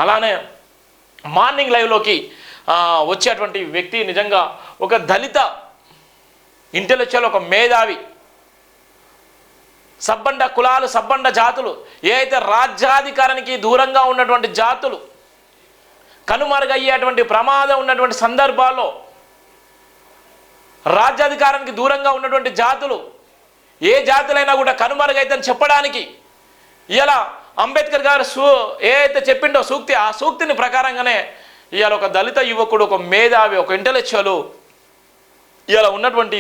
అలానే మార్నింగ్ లైవ్లోకి వచ్చేటువంటి వ్యక్తి నిజంగా ఒక దళిత ఇంటెలెక్చువల్, ఒక మేధావి, సబ్బండ కులాలు, సబ్బండ జాతులు, ఏ అయితే రాజ్యాధికారానికి దూరంగా ఉన్నటువంటి జాతులు కనుమరుగయ్యేటువంటి ప్రమాదం ఉన్నటువంటి సందర్భాల్లో, రాజ్యాధికారానికి దూరంగా ఉన్నటువంటి జాతులు ఏ జాతులైనా కూడా కనుమరుగైతని చెప్పడానికి ఇలా అంబేద్కర్ గారు ఏ అయితే చెప్పిండో సూక్తి, ఆ సూక్తిని ప్రకారంగానే ఇవాళ ఒక దళిత యువకుడు, ఒక మేధావి, ఒక ఇంటెలెక్చువల్ ఇవాళ ఉన్నటువంటి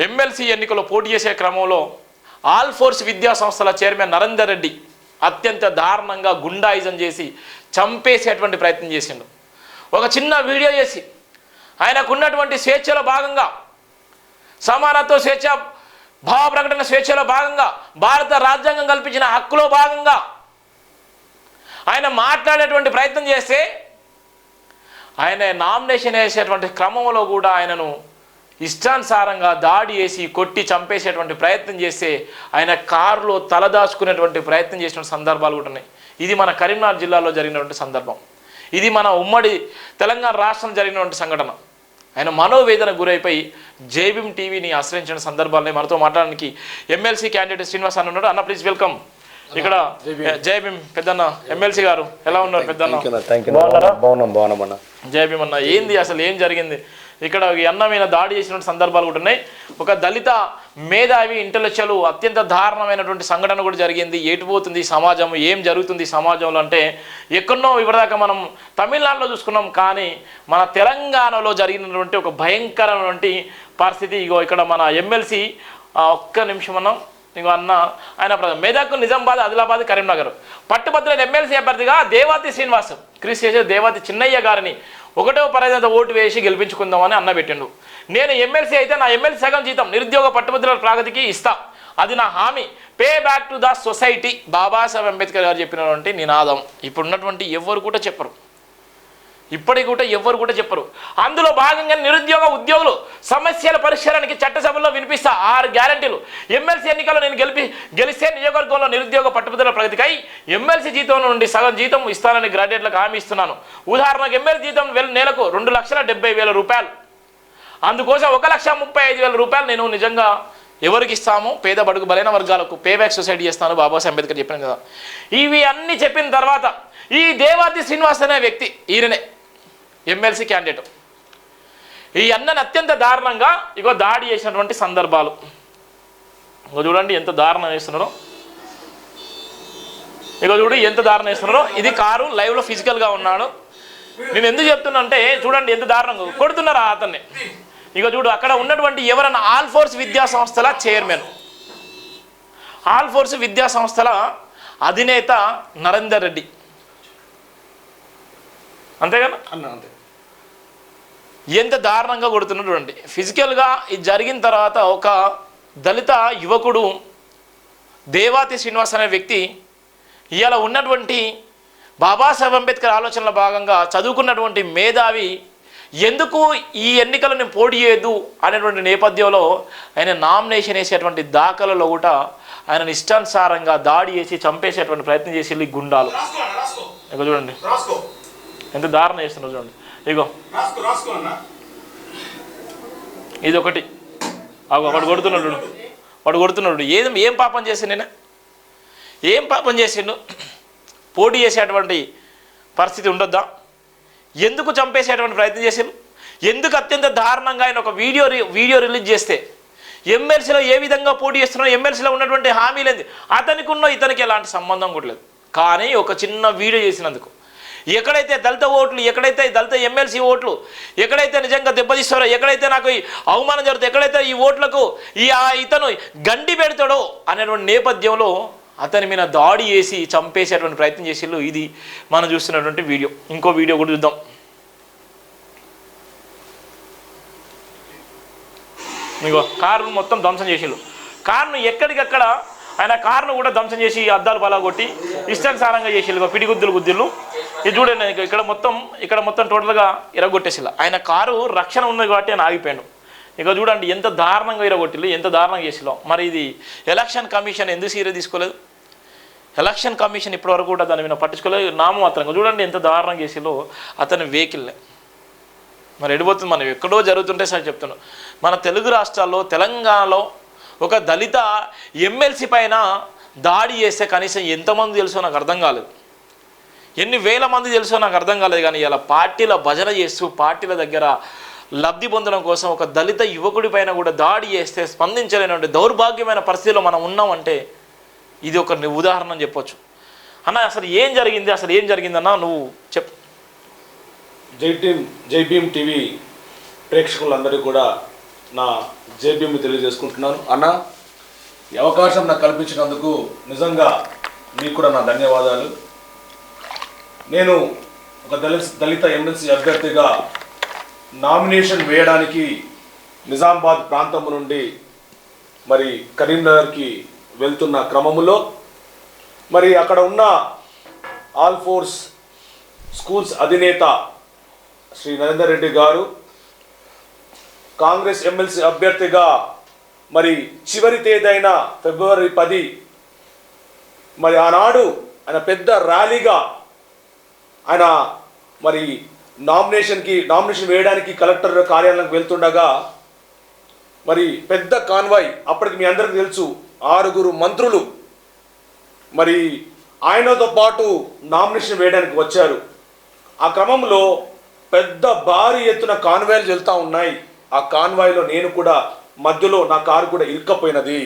ఎమ్మెల్సీ ఎన్నికల్లో పోటీ చేసే క్రమంలో ఆల్ ఫోర్స్ విద్యా సంస్థల చైర్మన్ నరేందర్ రెడ్డి అత్యంత దారుణంగా గుండాయిజం చేసి చంపేసేటువంటి ప్రయత్నం చేసిండు. ఒక చిన్న వీడియో చేసి ఆయనకు ఉన్నటువంటి స్వేచ్ఛలో భాగంగా, సమానత్వ స్వేచ్ఛ, భావ ప్రకటన స్వేచ్ఛలో భాగంగా, భారత రాజ్యాంగం కల్పించిన హక్కులో భాగంగా ఆయన మాట్లాడేటువంటి ప్రయత్నం చేస్తే, ఆయన నామినేషన్ వేసేటువంటి క్రమంలో కూడా ఆయనను ఇష్టానుసారంగా దాడి చేసి కొట్టి చంపేసేటువంటి ప్రయత్నం చేస్తే ఆయన కారులో తలదాచుకునేటువంటి ప్రయత్నం చేసిన సందర్భాలు కూడా ఉన్నాయి. ఇది మన కరీంనగర్ జిల్లాలో జరిగినటువంటి సందర్భం. ఇది మన ఉమ్మడి తెలంగాణ రాష్ట్రం జరిగినటువంటి సంఘటన. ఆయన మనోవేదన గురైపోయి జేబీఎం టీవీని ఆశ్రయించిన సందర్భాలని మనతో మాట్లాడడానికి ఎమ్మెల్సీ క్యాండిడేట్ శ్రీనివాస్ అన్న ఉన్నాడు. అన్న ప్లీజ్ వెల్కమ్. ఇక్కడ జేబీఎం పెద్దన్న ఎమ్మెల్సీ గారు ఎలా ఉన్నారు పెద్దన్న? బాగున్నాం. జేబీఎం అన్న, ఏంది అసలు ఏం జరిగింది ఇక్కడ? ఈ అన్న మీద దాడి చేసిన సందర్భాలు కూడా ఉన్నాయి. ఒక దళిత మేధావి, ఇంటెలెక్చువల్, అత్యంత దారుణమైనటువంటి సంఘటన కూడా జరిగింది. ఏటుపోతుంది సమాజం, ఏం జరుగుతుంది సమాజంలో అంటే ఎక్కడో ఇప్పటిదాకా మనం తమిళనాడులో చూసుకున్నాం, కానీ మన తెలంగాణలో జరిగినటువంటి ఒక భయంకరమైనటువంటి పరిస్థితి ఇగో ఇక్కడ మన ఎమ్మెల్సీ ఒక్క నిమిషం అన్నాం ఇంకో అన్న ఆయన మెదక్, నిజామాబాద్, ఆదిలాబాద్, కరీంనగర్ పట్టుభద్రులైన ఎమ్మెల్సీ అభ్యర్థిగా దేవాతి శ్రీనివాస్, క్రిస్ చేసే దేవాతి చిన్నయ్య గారిని 1వ పర్యాయంత ఓటు వేసి గెలిపించుకుందామని అన్న పెట్టిండు. నేను ఎమ్మెల్సీ అయితే నా ఎమ్మెల్సీ సగం జీతం నిరుద్యోగ పట్టుభద్రుల ప్రగతికి ఇస్తా, అది నా హామీ, pay back to the society, Babasaheb Ambedkar గారు చెప్పినటువంటి నినాదం. ఇప్పుడున్నటువంటి ఎవరు కూడా చెప్పరు, ఇప్పటికి కూడా ఎవరు కూడా చెప్పరు. అందులో భాగంగా నిరుద్యోగ ఉద్యోగులు సమస్యల పరిష్కారానికి చట్టసభలో వినిపిస్తా 6 గ్యారంటీలు. ఎమ్మెల్సీ ఎన్నికల్లో నేను గెలిస్తే నియోజకవర్గంలో నిరుద్యోగ పట్టుబడుల ప్రగతికై ఎమ్మెల్సీ జీతం నుండి సగం జీతం ఇస్తానని గ్రాడ్యుయేట్లకు హామీ ఇస్తున్నాను. ఉదాహరణకు ఎమ్మెల్సీ జీతం నెలకు 2,70,000 రూపాయలు, అందుకోసం 1,35,000 రూపాయలు నేను నిజంగా ఎవరికి ఇస్తాము? పేద బడుగు బలైన వర్గాలకు పే బ్యాక్ సొసైటీ చేస్తాను, బాబాసాహెబ్ అంబేద్కర్ చెప్పాను కదా. ఇవి అన్నీ చెప్పిన తర్వాత ఈ దేవాతి శ్రీనివాస్ అనే వ్యక్తి, ఈయననే ఎమ్మెల్సీ క్యాండిడేట్, ఈ అన్నని అత్యంత దారుణంగా ఇగో దాడి చేసినటువంటి సందర్భాలు ఇగో చూడండి ఎంత దారుణం వేస్తున్నారో. ఇగో చూడు ఎంత దారుణం వేస్తున్నారో. ఇది కారు లైవ్లో ఫిజికల్గా ఉన్నాడు. నేను ఎందుకు చెప్తున్నా అంటే చూడండి ఎంత దారుణంగా కొడుతున్నారా అతన్ని. ఇగో చూడు అక్కడ ఉన్నటువంటి ఎవరన్నా ఆల్ ఫోర్స్ విద్యా సంస్థల చైర్మన్, ఆల్ ఫోర్స్ విద్యా సంస్థల అధినేత నరేందర్ రెడ్డి, అంతేగానా? అంతే. ఎంత దారుణంగా కొడుతున్నాడు చూడండి. ఫిజికల్గా ఇది జరిగిన తర్వాత ఒక దళిత యువకుడు దేవాతి శ్రీనివాస్ అనే వ్యక్తి ఇవాళ ఉన్నటువంటి బాబాసాహెబ్ అంబేద్కర్ ఆలోచనల భాగంగా చదువుకున్నటువంటి మేధావి ఎందుకు ఈ ఎన్నికలు నేను పోటీ చేయొద్దు అనేటువంటి నేపథ్యంలో ఆయన నామినేషన్ వేసేటువంటి దాఖలలో కూడా ఆయన ఇష్టానుసారంగా దాడి చేసి చంపేసేటువంటి ప్రయత్నం చేసి ఈ గుండాలు. ఇక చూడండి ఎంత దారుణం చేస్తున్నారు చూడండి. ఇగో ఇది ఒకటి, వాడు కొడుతున్నాడు, వాడు కొడుతున్నాడు. ఏం పాపం చేసిండు నేను? ఏం పాపం చేసిండు? పోటీ చేసేటువంటి పరిస్థితి ఉండొద్దా? ఎందుకు చంపేసేటువంటి ప్రయత్నం చేసిండు? ఎందుకు అత్యంత దారుణంగా ఆయన ఒక వీడియో రిలీజ్ చేస్తే ఎమ్మెల్సీలో ఏ విధంగా పోటీ చేస్తున్నారో, ఎమ్మెల్సీలో ఉన్నటువంటి హామీలు ఏంది, అతనికి ఉన్న ఇతనికి ఎలాంటి సంబంధం కూడా లేదు. కానీ ఒక చిన్న వీడియో చేసినందుకు ఎక్కడైతే దళిత ఓట్లు, ఎక్కడైతే దళిత ఎమ్మెల్సీ ఓట్లు ఎక్కడైతే నిజంగా దెబ్బతీస్తారో, ఎక్కడైతే నాకు అవమానం జరుగుతుందో, ఎక్కడైతే ఈ ఓట్లకు ఇతను గండి పెడతాడో అనేటువంటి నేపథ్యంలో అతని మీద దాడి చేసి చంపేసేటువంటి ప్రయత్నం చేసిళ్ళు. ఇది మనం చూస్తున్నటువంటి వీడియో. ఇంకో వీడియో కూడా చూద్దాం. ఇగో కారును మొత్తం ధ్వంసం చేసిళ్ళు. కారును ఎక్కడికక్కడ ఆయన కారును కూడా ధ్వంసం చేసి అద్దాలు పలగొట్టి ఇష్టానుసారంగా చేసిళ్ళు. పిడిగుద్దులు గుద్దులు ఇది చూడండి. ఇక్కడ మొత్తం టోటల్గా ఇరగొట్టేసిల్లా. ఆయన కారు రక్షణ ఉన్నది కాబట్టి ఆయన ఆగిపోయాడు. ఇక చూడండి ఎంత దారుణంగా ఇరగొట్టిల్లు, ఎంత దారుణంగా చేసిలో. మరి ఇది ఎలక్షన్ కమిషన్ ఎందుకు సీరియస్ తీసుకోలేదు? ఎలక్షన్ కమిషన్ ఇప్పటివరకు కూడా దాని మీద పట్టించుకోలేదు. నామమాత్రంగా చూడండి ఎంత దారుణంగా చేసిలో అతని వెహికల్ని. మరి ఎడిపోతుంది, మనం ఎక్కడో జరుగుతుంటే సార్ చెప్తున్నాం. మన తెలుగు రాష్ట్రాల్లో తెలంగాణలో ఒక దళిత ఎమ్మెల్సీ పైన దాడి చేస్తే కనీసం ఎంతమంది తెలుసో నాకు అర్థం కాలేదు, ఎన్ని వేల మంది తెలుసో నాకు అర్థం కాలేదు. కానీ ఇలా పార్టీల భజన చేస్తూ పార్టీల దగ్గర లబ్ధి పొందడం కోసం ఒక దళిత యువకుడి పైన కూడా దాడి చేస్తే స్పందించలేనటువంటి దౌర్భాగ్యమైన పరిస్థితిలో మనం ఉన్నామంటే ఇది ఒక ఉదాహరణ అని చెప్పొచ్చు. అన్న అసలు ఏం జరిగింది, అసలు ఏం జరిగిందన్నా నువ్వు చెప్పు. జై భీమ్ టీవీ ప్రేక్షకులందరికీ కూడా నా జై భీమ్ తెలియజేసుకుంటున్నాను. అన్న, ఈ అవకాశం నాకు కల్పించినందుకు నిజంగా మీకు కూడా నా ధన్యవాదాలు. నేను ఒక దళిత ఎమ్మెల్సీ అభ్యర్థిగా నామినేషన్ వేయడానికి నిజామాబాద్ ప్రాంతం నుండి మరి కరీంనగర్కి వెళ్తున్న క్రమములో మరి అక్కడ ఉన్న ఆల్ ఫోర్స్ స్కూల్స్ అధినేత శ్రీ నరేందర్ రెడ్డి గారు కాంగ్రెస్ ఎమ్మెల్సీ అభ్యర్థిగా మరి చివరి తేదైన ఫిబ్రవరి 10 మరి ఆనాడు ఆయన పెద్ద ర్యాలీగా ఆయన మరి నామినేషన్ వేయడానికి కలెక్టర్ కార్యాలయానికి వెళ్తుండగా మరి పెద్ద కాన్వాయ్, అప్పటికి మీ అందరికీ తెలుసు 6 మంత్రులు మరి ఆయనతో పాటు నామినేషన్ వేయడానికి వచ్చారు. ఆ క్రమంలో పెద్ద భారీ ఎత్తున కాన్వాయ్లు వెళ్తూ ఉన్నాయి. ఆ కాన్వాయ్లో నేను కూడా మధ్యలో నా కారు కూడా ఇరుక్కపోయినది.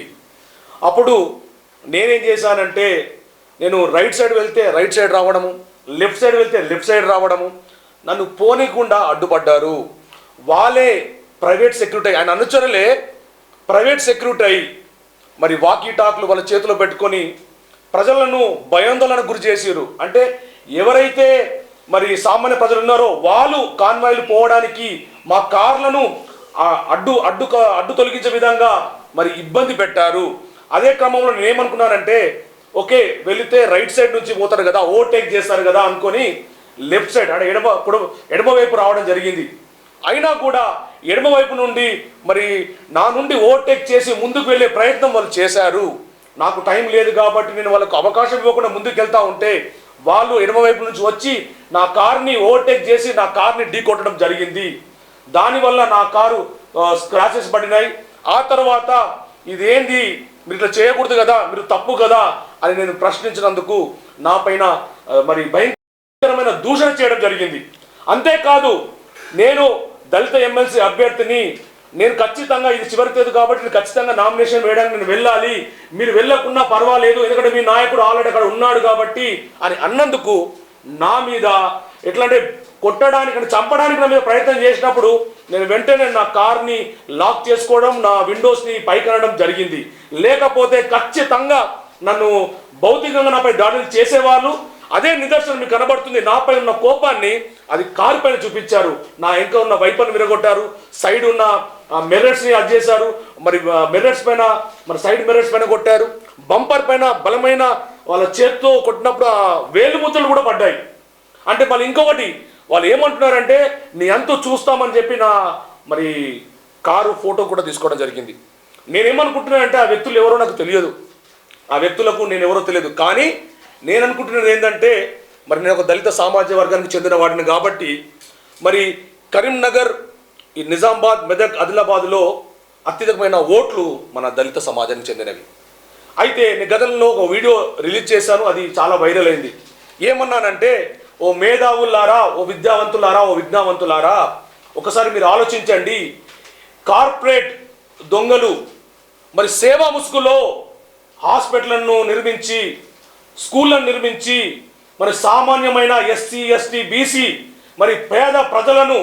అప్పుడు నేనేం చేశానంటే, నేను రైట్ సైడ్ వెళ్తే రైట్ సైడ్ రావడము, లెఫ్ట్ సైడ్ వెళ్తే లెఫ్ట్ సైడ్ రావడము, నన్ను పోనీకుండా అడ్డుపడ్డారు. వాళ్ళే ప్రైవేట్ సెక్యూరిటీ, ఆయన అనుచరులే ప్రైవేట్ సెక్యూరిటీ మరి వాకీ టాక్లు వాళ్ళ చేతిలో పెట్టుకొని ప్రజలను భయాందోళనకు గురి చేసారు. అంటే ఎవరైతే మరి సామాన్య ప్రజలు ఉన్నారో వాళ్ళు కాన్వాయ్లు పోవడానికి మా కార్లను అడ్డు తొలగించే విధంగా మరి ఇబ్బంది పెట్టారు. అదే క్రమంలో నేనేమనుకున్నానంటే, ఓకే వెళితే రైట్ సైడ్ నుంచి పోతారు కదా, ఓవర్టేక్ చేస్తారు కదా అనుకొని లెఫ్ట్ సైడ్ అంటే ఎడమ వైపు రావడం జరిగింది. అయినా కూడా ఎడమ వైపు నుండి మరి నా నుండి ఓవర్టేక్ చేసి ముందుకు వెళ్ళే ప్రయత్నం వాళ్ళు చేశారు. నాకు టైం లేదు కాబట్టి నేను వాళ్ళకు అవకాశం ఇవ్వకుండా ముందుకు వెళ్తూ ఉంటే వాళ్ళు ఎడమ వైపు నుంచి వచ్చి నా కార్ని ఓవర్టేక్ చేసి నా కార్ని ఢీ కొట్టడం జరిగింది. దానివల్ల నా కారు స్క్రాచెస్ పడినాయి. ఆ తర్వాత ఇదేంది, మీరు ఇట్లా చేయకూడదు కదా, మీరు తప్పు కదా అని నేను ప్రశ్నించినందుకు నా పైన మరి భయంకరమైన దూషణ చేయడం జరిగింది. అంతేకాదు, నేను దళిత ఎమ్మెల్సీ అభ్యర్థిని, నేను ఖచ్చితంగా ఇది చివరి తేదీ కాబట్టి నేను ఖచ్చితంగా నామినేషన్ వేయడానికి నేను వెళ్ళాలి, మీరు వెళ్ళకున్నా పర్వాలేదు ఎందుకంటే మీ నాయకుడు ఆల్రెడీ అక్కడ ఉన్నాడు కాబట్టి అని అన్నందుకు నా మీద ఎట్లా అంటే కొట్టడానికి అంటే చంపడానికి నా మీద ప్రయత్నం చేసినప్పుడు నేను వెంటనే నా కార్ని లాక్ చేసుకోవడం, నా విండోస్ని పైకనడం జరిగింది. లేకపోతే ఖచ్చితంగా నన్ను భౌతికంగా నాపై దాడులు చేసేవాళ్ళు. అదే నిదర్శనం మీకు కనబడుతుంది. నాపై ఉన్న కోపాన్ని అది కారు పైన చూపించారు. నా వెనక ఉన్న వైపర్ని విరగొట్టారు, సైడ్ ఉన్న మిర్రర్స్ని అది చేశారు, మరి మిర్రర్స్ పైన మరి సైడ్ మిర్రర్స్ పైన కొట్టారు, బంపర్ పైన బలమైన వాళ్ళ చేత్తో కొట్టినప్పుడు ఆ వేలుముద్రలు కూడా పడ్డాయి. అంటే మళ్ళీ ఇంకొకటి వాళ్ళు ఏమంటున్నారంటే నీ అంతు చూస్తామని చెప్పి నా మరి కారు ఫోటో కూడా తీసుకోవడం జరిగింది. నేనేమనుకుంటున్నానంటే ఆ వ్యక్తులు ఎవరో నాకు తెలియదు, ఆ వ్యక్తులకు నేను ఎవరో తెలియదు. కానీ నేను అనుకుంటున్నది ఏంటంటే మరి నేను ఒక దళిత సామాజిక వర్గానికి చెందిన వాడిని కాబట్టి మరి కరీంనగర్, ఈ నిజామాబాద్, మెదక్, ఆదిలాబాద్లో అత్యధికమైన ఓట్లు మన దళిత సమాజానికి చెందినవి. అయితే నేను గతంలో ఒక వీడియో రిలీజ్ చేశాను, అది చాలా వైరల్ అయింది. ఏమన్నానంటే, ఓ మేధావులారా, ఓ విద్యావంతులారా ఒకసారి మీరు ఆలోచించండి. కార్పొరేట్ దొంగలు మరి సేవా ముసుగులో హాస్పిటళ్లను నిర్మించి, స్కూళ్ళను నిర్మించి మరి సామాన్యమైన ఎస్సీ, ఎస్టీ, బీసీ మరి పేద ప్రజలను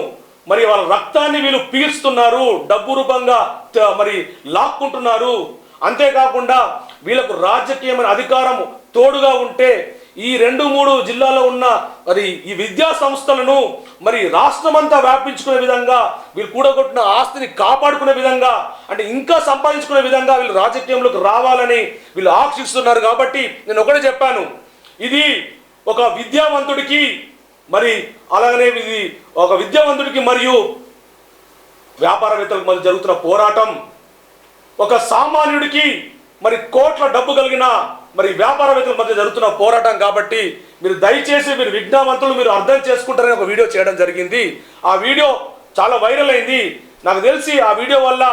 మరి వాళ్ళ రక్తాన్ని వీళ్ళు పీల్చుతున్నారు, డబ్బు రూపంగా మరి లాక్కుంటున్నారు. అంతేకాకుండా వీళ్ళకు రాజకీయమైన అధికారం తోడుగా ఉంటే ఈ 2-3 జిల్లాలో ఉన్న మరి ఈ విద్యా సంస్థలను మరి రాష్ట్రమంతా వ్యాపించుకునే విధంగా, వీళ్ళు కూడగొట్టిన ఆస్తిని కాపాడుకునే విధంగా, అంటే ఇంకా సంపాదించుకునే విధంగా వీళ్ళు రాజకీయంలోకి రావాలని వీళ్ళు ఆక్షిస్తున్నారు. కాబట్టి నేను ఒకటే చెప్పాను, ఇది ఒక విద్యావంతుడికి మరి అలాగనే ఇది ఒక విద్యావంతుడికి మరియు వ్యాపారవేత్తలకు మధ్య జరుగుతున్న పోరాటం, ఒక సామాన్యుడికి మరి కోట్ల డబ్బు కలిగిన మరి వ్యాపారవేత్తల మధ్య జరుగుతున్న పోరాటం కాబట్టి మీరు దయచేసి మీరు విజ్ఞావంతులు మీరు అర్థం చేసుకుంటారని ఒక వీడియో చేయడం జరిగింది. ఆ వీడియో చాలా వైరల్ అయింది. నాకు తెలిసి ఆ వీడియో వల్ల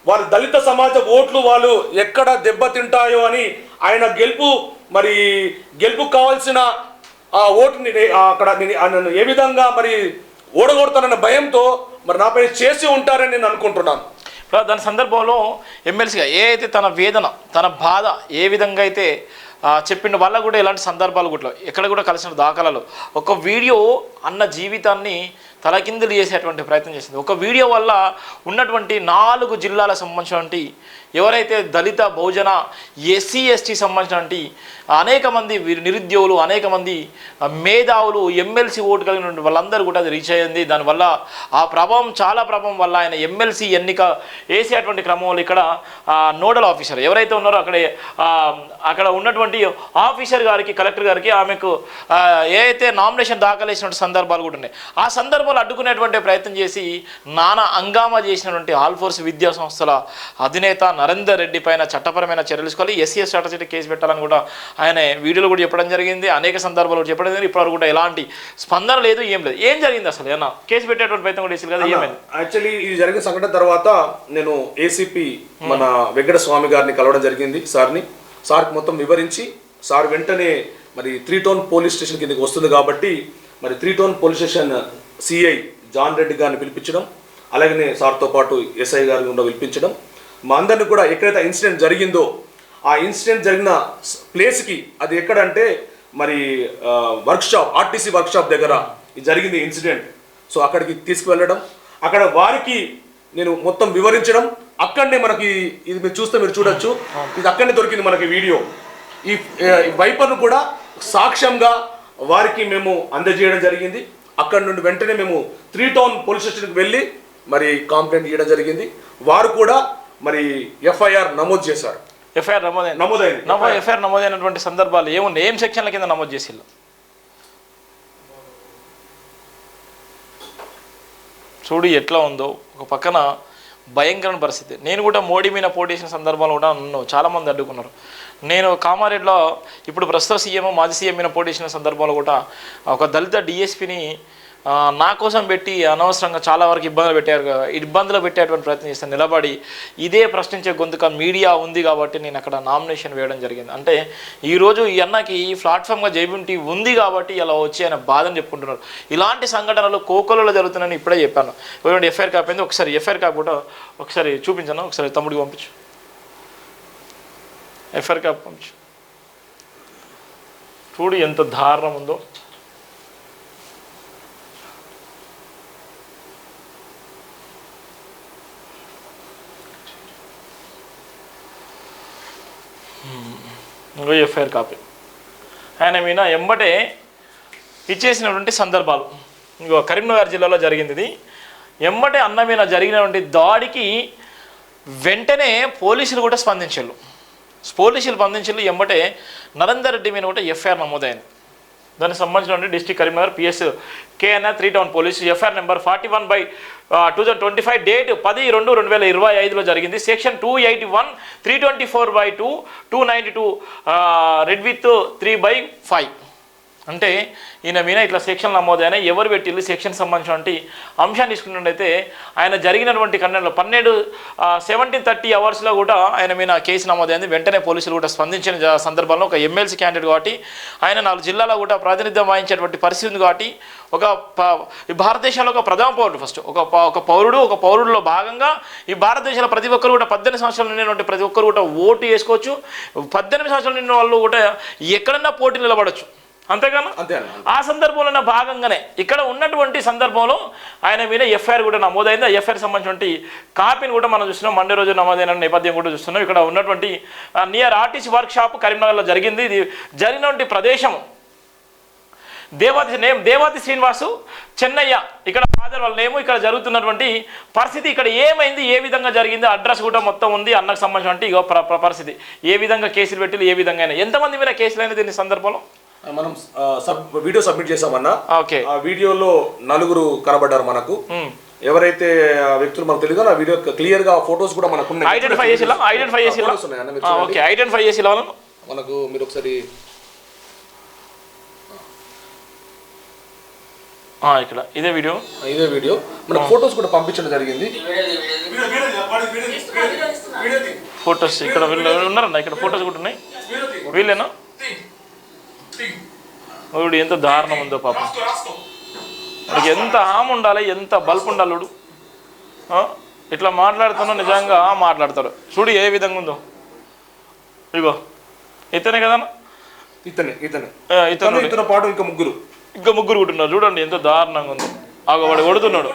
వారి దళిత సమాజ ఓట్లు వాళ్ళు ఎక్కడ దెబ్బతింటాయో అని ఆయన గెలుపు కావాల్సిన ఆ ఓటుని అక్కడ నన్ను ఏ విధంగా మరి ఓడగొడతానన్న భయంతో మరి నాపై చేసి ఉంటారని నేను అనుకుంటున్నాను. దాని సందర్భంలో ఎమ్మెల్సీగా ఏ అయితే తన వేదన తన బాధ ఏ విధంగా అయితే చెప్పిన వల్ల కూడా ఇలాంటి సందర్భాలు కూడా ఎక్కడ కూడా కలిసిన దాఖలాలు ఒక వీడియో అన్న జీవితాన్ని తలకిందులు చేసేటువంటి ప్రయత్నం చేసింది. ఒక వీడియో వల్ల ఉన్నటువంటి 4 జిల్లాలకు సంబంధించినటువంటి ఎవరైతే దళిత బహుజన ఎస్సీ ఎస్టీ సంబంధించినటువంటి అనేక మంది నిరుద్యోగులు అనేక మంది మేధావులు ఎమ్మెల్సీ ఓటు కలిగిన వాళ్ళందరూ కూడా అది రీచ్ అయ్యింది. దానివల్ల ఆ ప్రభావం చాలా ప్రభావం వల్ల ఆయన ఎమ్మెల్సీ ఎన్నిక వేసేటువంటి క్రమంలో ఇక్కడ నోడల్ ఆఫీసర్ ఎవరైతే ఉన్నారో అక్కడ ఉన్నటువంటి ఆఫీసర్ గారికి కలెక్టర్ గారికి ఆమెకు ఏదైతే నామినేషన్ దాఖలు చేసినటువంటి సందర్భాలు కూడా ఉన్నాయి. ఆ సందర్భాలు అడ్డుకునేటువంటి ప్రయత్నం చేసి నానా హంగామా చేసినటువంటి ఆల్ ఫోర్స్ విద్యా సంస్థల అధినేత నరేందర్ రెడ్డి పైన చట్టపరమైన చర్యలు తీసుకోవాలి, ఎస్సీ అట్రాసిటీ కేసు పెట్టాలని కూడా ఆయన వీడియోలో కూడా చెప్పడం జరిగింది. అనేక సందర్భాలు కూడా చెప్పడం జరిగింది. ఇప్పటివరకు కూడా ఎలాంటి స్పందన లేదు, ఏం లేదు. ఏం జరిగింది అసలు? ఏమన్నా కేసు పెట్టేటువంటి ప్రయత్నం కూడా చేసి కదా, ఏమైంది? యాక్చువల్లీ ఇది జరిగిన సంఘటన తర్వాత నేను ఏసీపీ మన వెంకట స్వామి గారిని కలవడం జరిగింది. సార్కి మొత్తం వివరించి సార్ వెంటనే మరి 3 టౌన్ పోలీస్ స్టేషన్ కిందకి వస్తుంది కాబట్టి మరి 3 town police station CI John Reddy గారిని పిలిపించడం, అలాగనే సార్తో పాటు ఎస్ఐ గారిని కూడా పిలిపించడం, మా అందరిని కూడా ఎక్కడైతే ఇన్సిడెంట్ జరిగిందో ఆ ఇన్సిడెంట్ జరిగిన ప్లేస్కి అది ఎక్కడంటే మరి వర్క్షాప్ ఆర్టీసీ వర్క్షాప్ దగ్గర ఇది జరిగింది ఇన్సిడెంట్. సో అక్కడికి తీసుకువెళ్ళడం, అక్కడ వారికి నేను మొత్తం వివరించడం, అక్కడనే మనకి ఇది మీరు చూస్తే మీరు చూడొచ్చు, ఇది అక్కడనే దొరికింది మనకి వీడియో. ఈ వైపర్ను కూడా సాక్ష్యంగా వారికి మేము అందజేయడం జరిగింది. అక్కడ నుండి వెంటనే మేము 3 టౌన్ పోలీస్ స్టేషన్కి వెళ్ళి మరి కంప్లైంట్ ఇవ్వడం జరిగింది. వారు కూడా మరి ఎఫ్ఐఆర్ నమోదు చేశారు. ఎఫ్ఐఆర్ నమోదైంది. ఎఫ్ఐఆర్ నమోదైనటువంటి సందర్భాలు ఏమున్నాయి? ఏం సెక్షన్ల కింద నమోదు చేసి? చూడు ఎట్లా ఉందో. ఒక పక్కన భయంకరమైన పరిస్థితి. నేను కూడా మోడీ మీద పోటీ చేసిన సందర్భాలు కూడా నన్ను చాలామంది అడ్డుకున్నారు. నేను కామారెడ్డిలో ఇప్పుడు ప్రస్తుత సీఎం మాజీ సీఎం మీద పోటీ చేసిన సందర్భంలో కూడా ఒక దళిత డిఎస్పీని నా కోసం పెట్టి అనవసరంగా చాలా వరకు ఇబ్బందులు పెట్టేటువంటి ప్రయత్నం చేస్తాను. నిలబడి ఇదే ప్రశ్నించే గొంతుక మీడియా ఉంది కాబట్టి నేను అక్కడ నామినేషన్ వేయడం జరిగింది. అంటే ఈరోజు ఈ అన్నకి ఈ ప్లాట్ఫామ్గా జైబుంటి ఉంది కాబట్టి ఇలా వచ్చి ఆయన బాధని చెప్పుకుంటున్నారు. ఇలాంటి సంఘటనలు కోకోలలో జరుగుతున్నాయని ఇప్పుడే చెప్పాను. ఎందుకంటే ఎఫ్ఐఆర్ కాపీ అయింది. ఒకసారి ఎఫ్ఐఆర్ కాపీ కూడా ఒకసారి చూపించాను. ఒకసారి తమ్ముడికి పంపించు, ఎఫ్ఐఆర్ కాపీ పంపించు. చూడు ఎంత దారుణం ఉందో. ఇంకో ఎఫ్ఐఆర్ కాపీ ఆయన మీద ఎంబటే ఇచ్చేసినటువంటి సందర్భాలు. ఇంకో కరీంనగర్ జిల్లాలో జరిగింది ఇది. ఎంబటే అన్న మీద జరిగినటువంటి దాడికి వెంటనే పోలీసులు కూడా స్పందించారు. ఎంబటే నరేందర్ రెడ్డి మీద కూడా ఎఫ్ఐఆర్ నమోదైంది. దానికి సంబంధించిన district Karimnagar PS KNR 3 town police FIR number 41/2025 date 10/2/2025లో జరిగింది. Section 281 324/2 292 read with 3/5. అంటే ఈయన మీద ఇట్లా సెక్షన్ నమోదైనా ఎవరు పెట్టిల్లు సెక్షన్ సంబంధించినటువంటి అంశాన్ని తీసుకున్నట్టయితే ఆయన జరిగినటువంటి కండెంట్లో 17:30 అవర్స్లో కూడా ఆయన మీద కేసు నమోదైంది. వెంటనే పోలీసులు కూడా స్పందించిన సందర్భంలో ఒక ఎమ్మెల్సీ క్యాండిడేట్ కాబట్టి ఆయన 4 జిల్లాలో కూడా ప్రాతినిధ్యం వహించేటువంటి పరిస్థితి ఉంది కాబట్టి ఈ భారతదేశంలో ఒక ప్రథమ పౌరుడు ఫస్ట్ ఒక పౌరుడులో భాగంగా ఈ భారతదేశంలో ప్రతి ఒక్కరు కూడా 18 సంవత్సరాలు నిండినటువంటి ప్రతి ఒక్కరు కూడా ఓటు వేసుకోవచ్చు. 18 సంవత్సరాలు నిండిన వాళ్ళు కూడా ఎక్కడన్నా పోటీ నిలబడచ్చు. అంతేగాను ఆ సందర్భంలో భాగంగానే ఇక్కడ ఉన్నటువంటి సందర్భంలో ఆయన మీద ఎఫ్ఐఆర్ కూడా నమోదైంది. ఆ ఎఫ్ఐఆర్ సంబంధించినటువంటి కాపీని కూడా మనం చూస్తున్నాం. మండే రోజు నమోదైన నేపథ్యం కూడా చూస్తున్నాం. ఇక్కడ ఉన్నటువంటి నియర్ ఆర్టీసీ వర్క్ షాప్ కరీంనగర్లో జరిగింది. ఇది జరిగినటువంటి ప్రదేశం దేవాతి శ్రీనివాసు చెన్నయ్య ఇక్కడ ఫాదర్ వాళ్ళ నేము. ఇక్కడ జరుగుతున్నటువంటి పరిస్థితి ఇక్కడ ఏమైంది, ఏ విధంగా జరిగింది, అడ్రస్ కూడా మొత్తం ఉంది. అన్నకు సంబంధించిన పరిస్థితి ఏ విధంగా కేసులు పెట్టి ఏ విధంగా ఎంతమంది మీద కేసులు అయినా దీని సందర్భంలో మనం వీడియో సబ్మిట్ చేసామన్నా. ఓకే, ఆ వీడియోలో 4 కనబడ్డారు మనకు. ఎవరైతే వ్యక్తులు మనకు తెలియదో ఆ వీడియో క్లియర్ గా ఫోటోస్ కూడా మనకు ఐడెంటిఫై చేసి మనకు మీరు ఒకసారి ఇక్కడ ఇదే వీడియో మన ఫొటోస్ కూడా పంపించడం జరిగింది. ఫొటోస్ ఇక్కడ వీళ్ళు ఉన్నారన్న, ఇక్కడ ఫొటోస్ కూడా ఉన్నాయి. వీళ్ళేనా? వీడు ఎంత దారుణం ఉందో పాపం. వాడికి ఎంత హామ్ ఉండాలి, ఎంత బల్బ్ ఉండాలి. వీడు ఇట్లా మాట్లాడుతున్నా నిజంగా మాట్లాడతాడు. చూడు ఏ విధంగా ఉందో. ఇగో ఇతనే కదా, ఇతను పాటు ఇంకా ముగ్గురు కుట్టున్నారు. చూడండి ఎంత దారుణంగా ఉంది. వాడు కొడుతున్నాడు.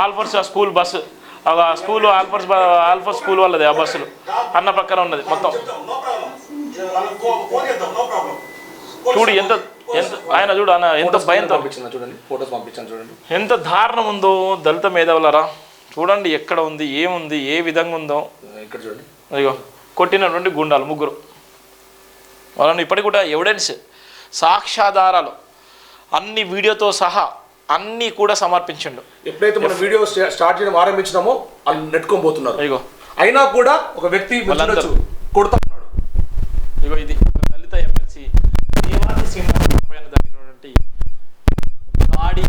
ఆల్ఫర్స్ ఆ స్కూల్ బస్సు, ఆ స్కూల్ ఆల్ఫర్స్ స్కూల్ వాళ్ళది. ఆ బస్సులు అన్న పక్కన ఉన్నది మొత్తం. చూడు ఎంత ఆయన చూడు అన్న ఎంత భయంతో చూడండి, ఫోటోస్ పంపించాను చూడండి ఎంత దారుణం ఉందో. దళిత మేధావులరా చూడండి ఎక్కడ ఉంది, ఏముంది, ఏ విధంగా ఉందో. ఇక్కడ చూడండి, అదిగో కొట్టినటువంటి గుండాలు ముగ్గురు. వాళ్ళని ఇప్పటికి కూడా ఎవిడెన్స్, సాక్ష్యాధారాలు అన్ని వీడియోతో సహా అన్నీ కూడా సమర్పించిండు. ఎప్పుడైతే మనం వీడియో స్టార్ట్ చేయడం ఆరంభించినామో వాళ్ళు నెట్టుకొని పోతున్నారు. ఇగో అయినా కూడా ఒక వ్యక్తి కొడుతున్నాడు. ఇగో ఇది దళిత ఎమ్మెల్సీ దేవాది శ్రీనివాస్ పైన జరిగినటువంటి దాడి.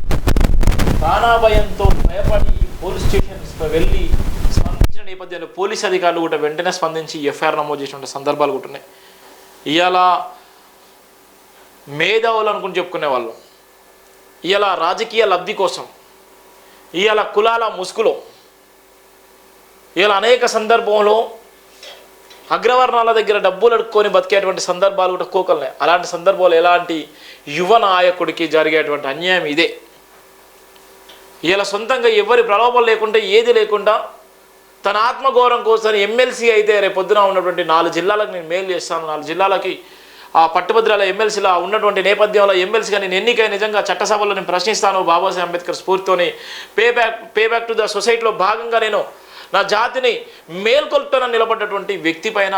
ప్రాణాభయంతో భయపడి పోలీస్ స్టేషన్స్ వెళ్ళి స్పందించిన నేపథ్యంలో పోలీస్ అధికారులు కూడా వెంటనే స్పందించి ఎఫ్ఐఆర్ నమోదు చేసినటువంటి సందర్భాలు కూడా ఉన్నాయి. ఇవాళ మేధావులు అనుకుని చెప్పుకునే వాళ్ళు ఇవాళ రాజకీయ లబ్ధి కోసం, ఇవాళ కులాల ముసుగులో, ఇవాళ అనేక సందర్భంలో అగ్రవర్ణాల దగ్గర డబ్బులు అడుక్కొని బతికేటువంటి సందర్భాలు కూడా కోకలున్నాయి. అలాంటి సందర్భాలు ఎలాంటి యువ నాయకుడికి జరిగేటువంటి అన్యాయం ఇదే. ఇలా సొంతంగా ఎవరి ప్రలోభం లేకుండా, ఏది లేకుండా తన ఆత్మగౌరవం కోసం ఎమ్మెల్సీ అయితే రేపొద్దున ఉన్నటువంటి 4 జిల్లాలకు నేను మేలు చేస్తాను, 4 జిల్లాలకి ఆ పట్టుభద్రాల ఎమ్మెల్సీలా ఉన్నటువంటి నేపథ్యంలో ఎమ్మెల్సీగా నేను ఎన్నికై నిజంగా చట్టసభలో నేను ప్రశ్నిస్తాను. బాబాసాహెబ్ అంబేద్కర్ స్ఫూర్తితోని పే బ్యాక్ టు ద సొసైటీలో భాగంగా నేను నా జాతిని మేల్కొల్పుతానని నిలబడ్డటువంటి వ్యక్తి పైన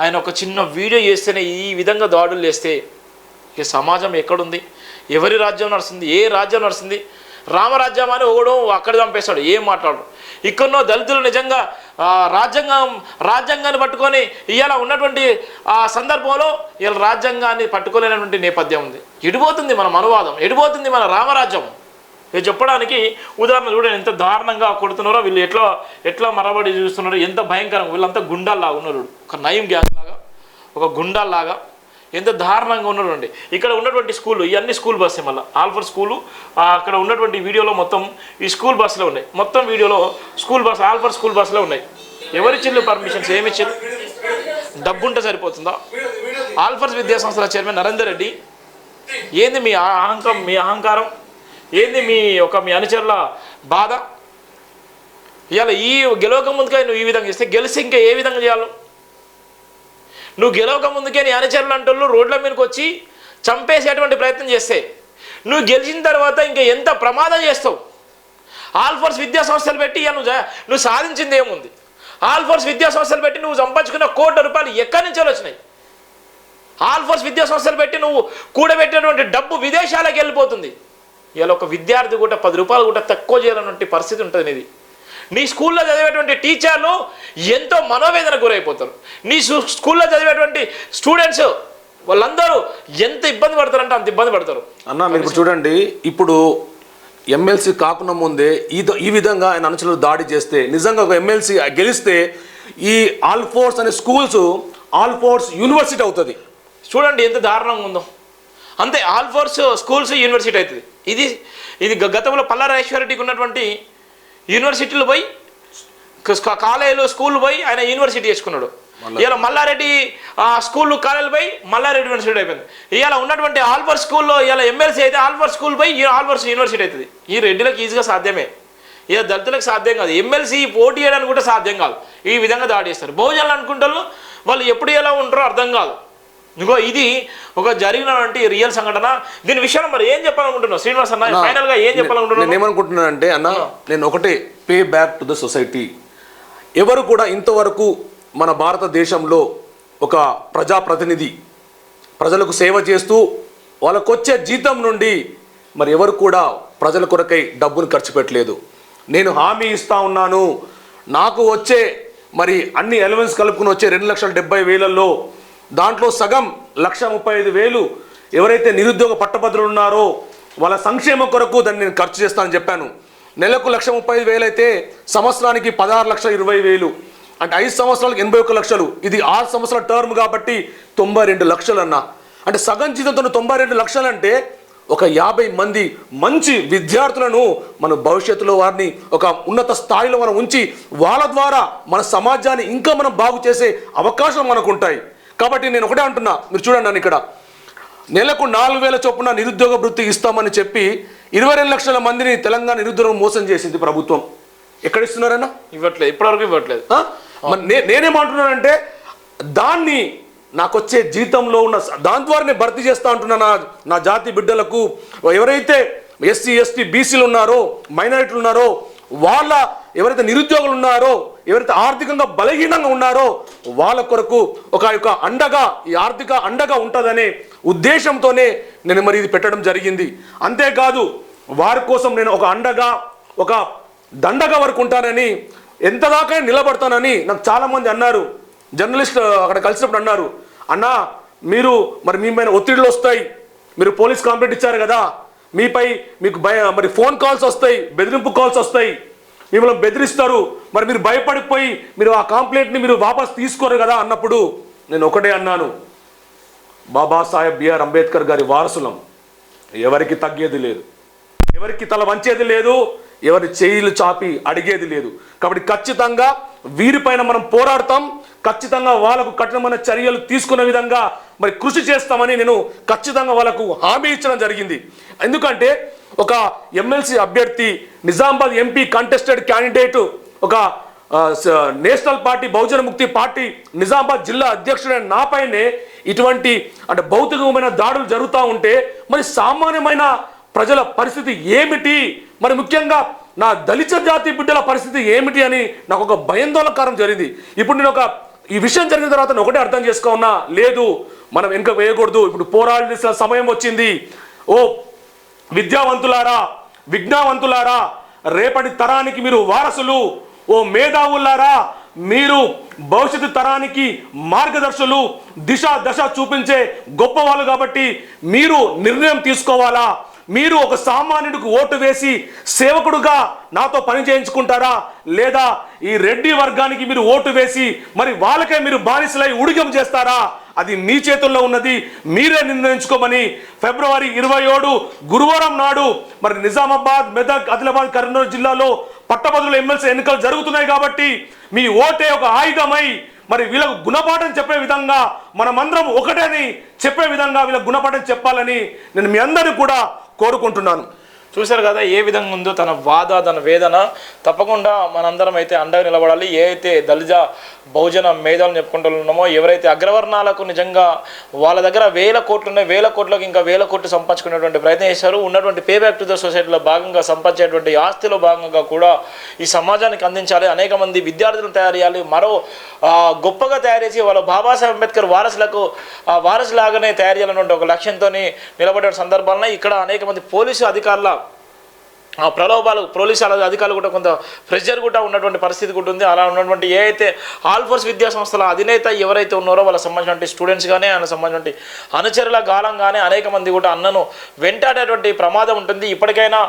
ఆయన ఒక చిన్న వీడియో చేస్తేనే ఈ విధంగా దాడులు చేస్తే ఇక సమాజం ఎక్కడుంది? ఎవరి రాజ్యం నడుస్తుంది? ఏ రాజ్యం నడుస్తుంది? రామరాజ్యం అని ఓడో అక్కడ చంపేస్తాడు, ఏం మాట్లాడు. ఇక్కడనో దళితులు నిజంగా రాజ్యాంగాన్ని పట్టుకొని ఇవాళ ఉన్నటువంటి ఆ సందర్భంలో ఇవాళ రాజ్యాంగాన్ని పట్టుకోలేనటువంటి నేపథ్యం ఉంది. ఎడిపోతుంది మన మనవాదం, ఎడిపోతుంది మన రామరాజ్యం. ఇది చెప్పడానికి ఉదాహరణ చూడండి, ఎంత దారుణంగా కొడుతున్నారో వీళ్ళు, ఎట్లా మరబడి చూస్తున్నారో, ఎంత భయంకరంగా. వీళ్ళంతా గుండాల్లాగా ఉన్నారు, ఒక నయం గ్యాంగ్ లాగా, ఒక గుండాల్లాగా ఎంత దారుణంగా ఉన్నారు అండి. ఇక్కడ ఉన్నటువంటి స్కూళ్ళు ఇవన్నీ స్కూల్ బస్సే. మళ్ళీ ఆల్ఫర్ స్కూలు అక్కడ ఉన్నటువంటి వీడియోలో మొత్తం ఈ స్కూల్ బస్సులో ఉన్నాయి. మొత్తం వీడియోలో స్కూల్ బస్, ఆల్ఫర్ స్కూల్ బస్సులో ఉన్నాయి. ఎవరిచ్చిళ్ళు పర్మిషన్స్? ఏమిచ్చిళ్ళు? డబ్బు ఉంటే సరిపోతుందా? ఆల్ఫర్స్ విద్యాసంస్థల చైర్మన్ నరేందర్ రెడ్డి, ఏంది మీ అహంకారం? ఏంది మీ అనుచరుల బాధ? ఇవాళ ఈ గెలవక ముందుకే నువ్వు ఈ విధంగా చేస్తే గెలిచి ఇంకా ఏ విధంగా చేయాలి? నువ్వు గెలవక ముందుకే నీ అనుచరులు అంటోళ్ళు రోడ్ల మీదకి వచ్చి చంపేసేటువంటి ప్రయత్నం చేస్తే నువ్వు గెలిచిన తర్వాత ఇంకా ఎంత ప్రమాదం చేస్తావు? ఆల్ఫోర్స్ విద్యా సంస్థలు పెట్టి నువ్వు సాధించింది ఏముంది? ఆల్ఫోర్స్ విద్యా సంస్థలు పెట్టి నువ్వు సంపాదించుకున్న ₹1,00,00,000 ఎక్కడి నుంచి వచ్చినాయి? ఆల్ఫోర్స్ విద్యా సంస్థలు పెట్టి నువ్వు కూడబెట్టినటువంటి డబ్బు విదేశాలకు వెళ్ళిపోతుంది. ఇలా ఒక విద్యార్థి కూడా ₹10 కూడా తక్కువ చేయాలన్నటువంటి పరిస్థితి ఉంటుంది నీది. నీ స్కూల్లో చదివేటువంటి టీచర్లు ఎంతో మనోవేదన గురైపోతారు. నీ స్కూల్లో చదివేటువంటి స్టూడెంట్స్ వాళ్ళందరూ ఎంత ఇబ్బంది పడతారంటే అంత ఇబ్బంది పడతారు. అన్న మీరు ఇప్పుడు చూడండి, ఇప్పుడు ఎమ్మెల్సీ కాకుండా ముందే ఈ విధంగా ఆయన అనుచరులు దాడి చేస్తే నిజంగా ఒక ఎమ్మెల్సీ గెలిస్తే ఈ ఆల్ఫోర్స్ అనే స్కూల్స్ ఆల్ఫోర్స్ యూనివర్సిటీ అవుతుంది. చూడండి ఎంత దారుణంగా ఉందో. అంతే, ఆల్ఫోర్స్ స్కూల్స్ యూనివర్సిటీ అవుతుంది. ఇది గతంలో పల్లారాజేశ్వరరెడ్డికి ఉన్నటువంటి యూనివర్సిటీలు పోయి కాలేజీలు స్కూల్ పోయి ఆయన యూనివర్సిటీ చేసుకున్నాడు. ఇవాళ మల్లారెడ్డి స్కూళ్ళు కాలేజీలు పోయి మల్లారెడ్డి యూనివర్సిటీ అయిపోయింది. ఇవాళ ఉన్నటువంటి ఆల్ఫర్ స్కూల్లో ఇవాళ ఎమ్మెల్సీ అయితే ఆల్ఫర్ స్కూల్ పోయి ఆల్ఫర్స్ యూనివర్సిటీ అవుతుంది. ఈ రెడ్డిలకు ఈజీగా సాధ్యమే, ఇక దళితులకు సాధ్యం కాదు. ఎమ్మెల్సీ పోటీ చేయడానికి కూడా సాధ్యం కాదు. ఈ విధంగా దాడి చేస్తారు. బహుజనులు అనుకుంటారు వాళ్ళు ఎప్పుడు ఎలా ఉంటారో అర్థం కాదు. ఇంకో ఇది ఒక జరిగినటువంటి రియల్ సంఘటన. దీని విషయంలో మరి ఏం చెప్పాలనుకుంటున్నావు శ్రీనివాస్ అన్న? ఫైనల్ గా ఏం చెప్పాలనుకుంటున్నాను? నేను ఏమనుకుంటున్నానంటే అన్న, నేను ఒకటే, pay back to the society. ఎవరు కూడా ఇంతవరకు మన భారతదేశంలో ఒక ప్రజాప్రతినిధి ప్రజలకు సేవ చేస్తూ వాళ్ళకొచ్చే జీతం నుండి మరి ఎవరు కూడా ప్రజల కొరకై డబ్బును ఖర్చు పెట్టలేదు. నేను హామీ ఇస్తా ఉన్నాను, నాకు వచ్చే మరి అన్ని ఎలవెన్స్ కలుపుకుని వచ్చే 2,70,000లో దాంట్లో సగం 1,35,000 ఎవరైతే నిరుద్యోగ పట్టభద్రులు ఉన్నారో వాళ్ళ సంక్షేమం కొరకు దాన్ని నేను ఖర్చు చేస్తానని చెప్పాను. నెలకు 1,35,000 అయితే సంవత్సరానికి 16,20,000 అంటే 5 సంవత్సరాలకు 81 లక్షలు. ఇది 6 సంవత్సరాల టర్మ్ కాబట్టి 92 లక్షలు అన్న. అంటే సగం జీతంతో 92 లక్షలు అంటే ఒక 50 మంది మంచి విద్యార్థులను మన భవిష్యత్తులో వారిని ఒక ఉన్నత స్థాయిలో మనం ఉంచి వాళ్ళ ద్వారా మన సమాజాన్ని ఇంకా మనం బాగు చేసే అవకాశం మనకు ఉంటాయి. కాబట్టి నేను ఒకటే అంటున్నా, మీరు చూడండి నన్ను ఇక్కడ నెలకు 4,000 చొప్పున నిరుద్యోగ వృత్తి ఇస్తామని చెప్పి 22 లక్షల మందిని తెలంగాణ నిరుద్యోగం మోసం చేసింది ప్రభుత్వం. ఎక్కడ ఇస్తున్నారన్నా? ఇవ్వట్లేదు, ఇప్పటివరకు ఇవ్వట్లేదు. నేనేమంటున్నానంటే దాన్ని నాకు వచ్చే జీతంలో ఉన్న దాని ద్వారా నేను భర్తీ చేస్తా అంటున్నా నా జాతి బిడ్డలకు. ఎవరైతే ఎస్సీ ఎస్టీ బీసీలు ఉన్నారో, మైనారిటీలు ఉన్నారో, వాళ్ళ ఎవరైతే నిరుద్యోగులు ఉన్నారో, ఎవరైతే ఆర్థికంగా బలహీనంగా ఉన్నారో వాళ్ళ కొరకు ఒక అండగా, ఈ ఆర్థిక అండగా ఉంటుందనే ఉద్దేశంతోనే నేను మరి ఇది పెట్టడం జరిగింది. అంతేకాదు వారి కోసం నేను ఒక అండగా, ఒక దండగా వరకు ఉంటానని, ఎంత దాకా నిలబడతానని నాకు చాలామంది అన్నారు. జర్నలిస్ట్ అక్కడ కలిసినప్పుడు అన్నారు, అన్నా మీరు మరి మీ పైన ఒత్తిడిలు వస్తాయి, మీరు పోలీస్ కంప్లైంట్ ఇచ్చారు కదా, మీపై మీకు మరి ఫోన్ కాల్స్ వస్తాయి, బెదిరింపు కాల్స్ వస్తాయి, మిమ్మల్ని బెదిరిస్తారు, మరి మీరు భయపడిపోయి మీరు ఆ కంప్లైంట్ని మీరు వాపస్ తీసుకోరు కదా అన్నప్పుడు నేను ఒకటే అన్నాను, బాబాసాహెబ్ బిఆర్ అంబేద్కర్ గారి వారసులం, ఎవరికి తగ్గేది లేదు, ఎవరికి తల వంచేది లేదు, ఎవరి చేయిలు చాపి అడిగేది లేదు. కాబట్టి ఖచ్చితంగా వీరిపైన మనం పోరాడతాం, ఖచ్చితంగా వాళ్ళకు కఠినమైన చర్యలు తీసుకునే విధంగా మరి కృషి చేస్తామని నేను ఖచ్చితంగా వాళ్ళకు హామీ ఇచ్చడం జరిగింది. ఎందుకంటే ఒక ఎమ్మెల్సీ అభ్యర్థి, నిజామాబాద్ ఎంపీ కంటెస్టెడ్ క్యాండిడేట్, ఒక నేషనల్ పార్టీ బహుజన ముక్తి పార్టీ నిజామాబాద్ జిల్లా అధ్యక్షుడైన నాపైనే ఇటువంటి అంటే భౌతికమైన దాడులు జరుగుతూ ఉంటే మరి సామాన్యమైన ప్రజల పరిస్థితి ఏమిటి, మరి ముఖ్యంగా నా దళిత జాతి బిడ్డల పరిస్థితి ఏమిటి అని నాకు ఒక భయాందోళనకారం జరిగింది. ఇప్పుడు నేను ఈ విషయం జరిగిన తర్వాత నేను ఒకటే అర్థం చేసుకున్నా, లేదు మనం వెనుక వేయకూడదు, ఇప్పుడు పోరాడాల్సిన సమయం వచ్చింది. ఓ విద్యావంతులారా, విజ్ఞావంతులారా, రేపటి తరానికి మీరు వారసులు, ఓ మేధావులారా, మీరు భవిష్యత్తు తరానికి మార్గదర్శులు, దశ చూపించే గొప్పవాళ్ళు. కాబట్టి మీరు నిర్ణయం తీసుకోవాలా, మీరు ఒక సామాన్యుడికి ఓటు వేసి సేవకుడుగా నాతో పని చేయించుకుంటారా, లేదా ఈ రెడ్డి వర్గానికి మీరు ఓటు వేసి మరి వాళ్ళకే మీరు బానిసలై ఉడిగం చేస్తారా, అది మీ చేతుల్లో ఉన్నది, మీరే నిర్ణయించుకోమని ఫిబ్రవరి 27 గురువారం నాడు మరి నిజామాబాద్, మెదక్, ఆదిలాబాద్, కరీంనగర్ జిల్లాలో పట్టభద్రుల ఎమ్మెల్సీ ఎన్నికలు జరుగుతున్నాయి. కాబట్టి మీ ఓటే ఒక ఆయుధమై మరి వీళ్ళకు గుణపాఠం చెప్పే విధంగా, మనమందరం ఒకటని చెప్పే విధంగా వీళ్ళకు గుణపాఠం చెప్పాలని నేను మీ అందరినీ కూడా కోరుకుంటున్నాను. చూశారు కదా ఏ విధంగా ఉందో తన బాధ, తన వేదన. తప్పకుండా మనందరం అయితే అండగా నిలబడాలి. ఏ అయితే దళిత బహుజన మేధావులు చెప్పుకుంటున్నామో, ఎవరైతే అగ్రవర్ణాలకు నిజంగా వాళ్ళ దగ్గర 1,000 కోట్లు ఉన్నాయి, 1,000 కోట్లకు ఇంకా 1,000 కోట్లు సంపాదించుకునేటువంటి ప్రయత్నం చేశారు. ఉన్నటువంటి పే బ్యాక్ టు ద సొసైటీలో భాగంగా సంపాదించేటువంటి ఆస్తిలో భాగంగా కూడా ఈ సమాజానికి అందించాలి. అనేక మంది విద్యార్థులను తయారు చేయాలి, మరో గొప్పగా తయారు చేసి వాళ్ళ బాబాసాహెబ్ అంబేద్కర్ వారసులాగానే తయారు చేయాలన్నటువంటి ఒక లక్ష్యంతో నిలబడే సందర్భాలను ఇక్కడ అనేక మంది పోలీసు అధికారుల ప్రలోభాలు, పోలీసు అధికారులు కూడా కొంత ప్రెషర్ కూడా ఉన్నటువంటి పరిస్థితి కూడా ఉంది. అలా ఉన్నటువంటి ఏ అయితే ఆల్ ఫోర్స్ విద్యా సంస్థల అధినేత ఎవరైతే ఉన్నారో వాళ్ళకి సంబంధించిన స్టూడెంట్స్ కానీ, ఆయన సంబంధించిన అనుచరుల గాలం కానీ అనేక మంది కూడా అన్నను వెంటాడేటువంటి ప్రమాదం ఉంటుంది. ఇప్పటికైనా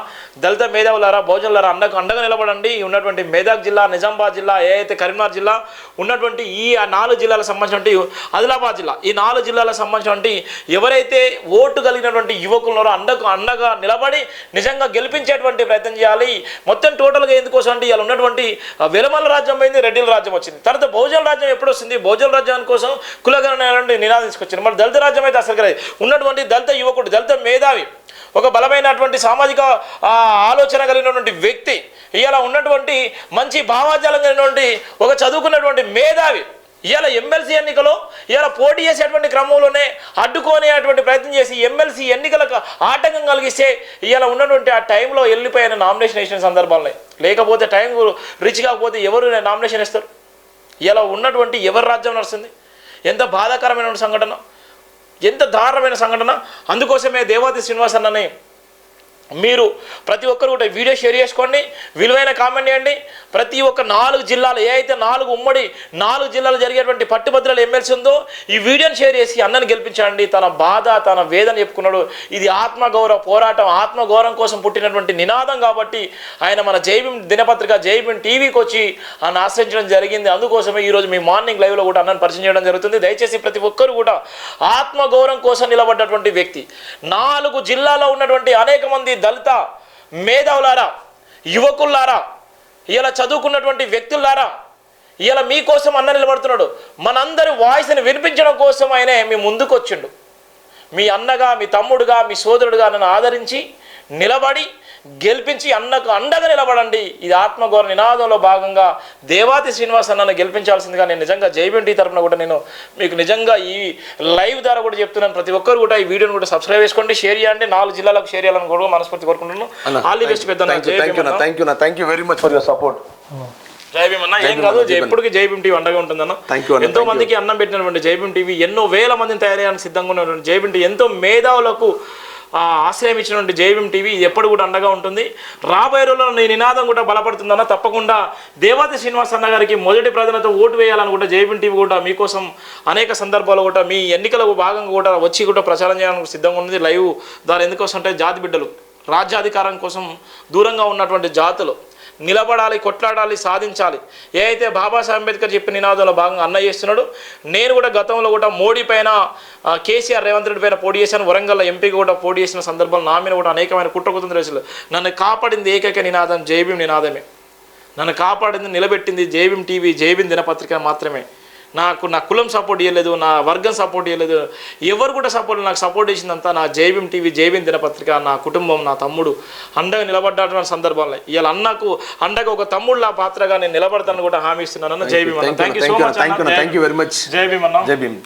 దళిత మేధావులారా, బహుజనులారా అండగా నిలబడండి. ఉన్నటువంటి మెదక్ జిల్లా, నిజామాబాద్ జిల్లా, ఏ అయితే కరీంనగర్ జిల్లా ఉన్నటువంటి ఈ 4 జిల్లాలకు సంబంధించినటువంటి ఆదిలాబాద్ జిల్లా, ఈ 4 జిల్లాలకు సంబంధించినటువంటి ఎవరైతే ఓటు కలిగినటువంటి యువకులు ఉన్నారో అండగా నిలబడి నిజంగా గెలిపించేటువంటి ప్రయత్నం చేయాలి. మొత్తం టోటల్గా ఎందుకోసం అంటే ఇలా ఉన్నటువంటి వెలమల రాజ్యం పోయింది, రెడ్డిల రాజ్యం వచ్చింది. తర్వాత బహుజన రాజ్యం ఎప్పుడు వస్తుంది? బహుజన రాజ్యాని కోసం కులగణన నినాదం తీసుకొచ్చింది. మరి దళిత రాజ్యం అయితే అసలు ఉన్నటువంటి దళిత యువకుడు, దళిత మేధావి, ఒక బలమైనటువంటి సామాజిక ఆలోచన కలిగినటువంటి వ్యక్తి, ఇలా ఉన్నటువంటి మంచి భావాజాలం కలిగినటువంటి ఒక చదువుకున్నటువంటి మేధావి ఇవాళ ఎమ్మెల్సీ ఎన్నికలో ఇవాళ పోటీ చేసేటువంటి క్రమంలోనే అడ్డుకోనేటువంటి ప్రయత్నం చేసి ఎమ్మెల్సీ ఎన్నికలకు ఆటంకం కలిగిస్తే ఇవాళ ఉన్నటువంటి ఆ టైంలో వెళ్ళిపోయిన నామినేషన్ వేసిన సందర్భాలనే, లేకపోతే టైం రీచ్ కాకపోతే ఎవరు నామినేషన్ ఇస్తారు? ఇలా ఉన్నటువంటి ఎవరి రాజ్యం నడుస్తుంది? ఎంత బాధాకరమైన సంఘటన, ఎంత దారుణమైన సంఘటన. అందుకోసమే దేవాది శ్రీనివాస్ అన్నని మీరు ప్రతి ఒక్కరు కూడా వీడియో షేర్ చేసుకోండి, విలువైన కామెంట్ చేయండి. ప్రతి ఒక్క 4 జిల్లాలు ఏ అయితే 4 ఉమ్మడి 4 జిల్లాలు జరిగేటువంటి పట్టుభద్రుల ఎమ్మెల్సీ ఉందో ఈ వీడియోని షేర్ చేసి అన్నని గెలిపించండి. తన బాధ తన వేదన చెప్పుకున్నాడు. ఇది ఆత్మగౌరవ పోరాటం, ఆత్మగౌరవం కోసం పుట్టినటువంటి నినాదం కాబట్టి ఆయన మన జైభీం దినపత్రిక జైభీం టీవీకి వచ్చి ఆయన ఆశ్రయించడం జరిగింది. అందుకోసమే ఈరోజు మీ మార్నింగ్ లైవ్లో కూడా అన్నని పరిచయం చేయడం జరుగుతుంది. దయచేసి ప్రతి ఒక్కరు కూడా ఆత్మగౌరవం కోసం నిలబడ్డటువంటి వ్యక్తి, 4 జిల్లాలో ఉన్నటువంటి అనేక మంది దళిత మేధావులారా, యువకులారా, ఇలా చదువుకున్నటువంటి వ్యక్తులారా, ఇలా మీకోసం అన్న నిలబడుతున్నాడు. మనందరి వాయిస్ని వినిపించడం కోసం ఆయనే మీ ముందుకు వచ్చిండు. మీ అన్నగా, మీ తమ్ముడుగా, మీ సోదరుడుగా నన్ను ఆదరించి నిలబడి గెలిపించి అన్నకు అండగా నిలబడండి. ఇది ఆత్మగౌరవ నినాదంలో భాగంగా దేవాతి శ్రీనివాస్ అన్నను గెలిపించాల్సిందిగా నేను నిజంగా జైభీం టీ తరఫున కూడా నేను మీకు నిజంగా ఈ లైవ్ ద్వారా కూడా చెప్తున్నాను. ప్రతి ఒక్కరు కూడా ఈ వీడియోని కూడా సబ్స్క్రైబ్ చేసుకోండి, షేర్ చేయండి, 4 జిల్లాలకు షేర్ చేయాలని కూడా మనస్ఫూర్తి కోరుకుంటున్నాను. ఆల్ ది బెస్ట్ పెద్ద. Thank you very much for your support. Jai Bhim అన్న, ఏం కాదు, ఎప్పటికీ జైభీం టీవీ అండగా ఉంటుందన్న. ఎంతో మందికి అన్నం పెట్టినటువంటి జైభీం టీవీ, ఎన్నో వేల మందిని తయారయ్యాలని సిద్ధంగా ఉన్నటువంటి జైభీం టీవీ, ఎంతో మేధావులకు ఆశ్రయం ఇచ్చినటువంటి జైభీం టీవీ ఇది ఎప్పుడు కూడా అండగా ఉంటుంది. రాబోయే రోజుల్లో నీ నినాదం కూడా బలపడుతుందన్న. తప్పకుండా దేవాతి శ్రీనివాస్ అన్న గారికి మొదటి ప్రాధాన్యత ఓటు వేయాలని కూడా జైభీం టీవీ కూడా మీకోసం అనేక సందర్భాలు కూడా మీ ఎన్నికల భాగంగా కూడా వచ్చి కూడా ప్రచారం చేయడానికి సిద్ధంగా ఉంది. లైవ్ ద్వారా ఎందుకోసం అంటే జాతి బిడ్డలు రాజ్యాధికారం కోసం దూరంగా ఉన్నటువంటి జాతులు నిలబడాలి, కొట్లాడాలి, సాధించాలి. ఏ అయితే బాబాసాహెబ్ అంబేద్కర్ చెప్పిన నినాదంలో భాగంగా అన్న చేస్తున్నాడు. నేను కూడా గతంలో కూడా మోడీ పైన, కేసీఆర్ రేవంత్ రెడ్డి పైన పోటీ చేశాను. వరంగల్ ఎంపీకి కూడా పోటీ చేసిన సందర్భంలో నా మీద కూడా అనేకమైన కుట్రకుతంత్రాలు. నన్ను కాపాడింది ఏకైక నినాదం జైభీం నినాదమే. నన్ను కాపాడింది, నిలబెట్టింది జైభీం టీవీ జైభీం దినపత్రిక మాత్రమే. నా కులం సపోర్ట్ చేయలేదు, నా వర్గం సపోర్ట్ చేయలేదు, ఎవరు కూడా నాకు సపోర్ట్ చేసిందంతా నా జైభీం టీవీ జైభీం దినపత్రిక, నా కుటుంబం, నా తమ్ముడు అండగా నిలబడ్డటువంటి సందర్భంలో ఇవాళ అన్నకు అండగా ఒక తమ్ముళ్ళ పాత్రగా నేను నిలబడతాను కూడా హామీ ఇస్తున్నాను. జైభీం అన్న, thank you so much. Thank you very much. Jai Bhim అన్న. జైభీం.